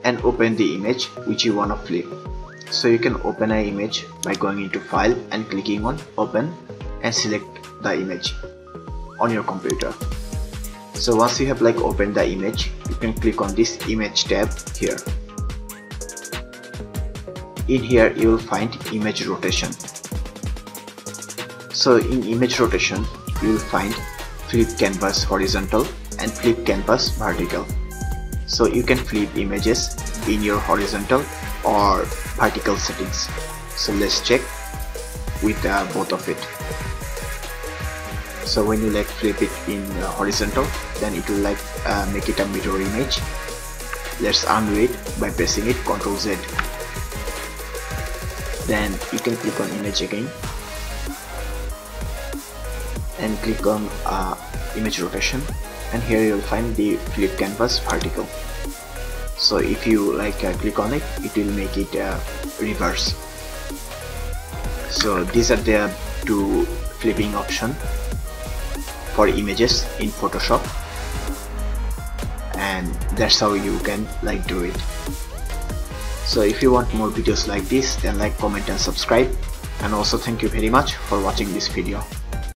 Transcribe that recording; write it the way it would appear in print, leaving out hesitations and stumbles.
and open the image which you want to flip. So you can open an image by going into file and clicking on open and select the image on your computer. So once you have opened the image, you can click on this image tab here. In here you will find image rotation. So in image rotation you will find flip canvas horizontal and flip canvas vertical. So you can flip images in your horizontal or vertical settings. So let's check with both of it. So when you flip it in horizontal, then it will make it a mirror image. Let's undo it by pressing it Ctrl Z. Then you can click on image again and click on image rotation, and here you will find the flip canvas vertical. So if you click on it, it will make it reverse. So these are the two flipping options for images in Photoshop, and that's how you can do it. So if you want more videos like this, then comment and subscribe, and also thank you very much for watching this video.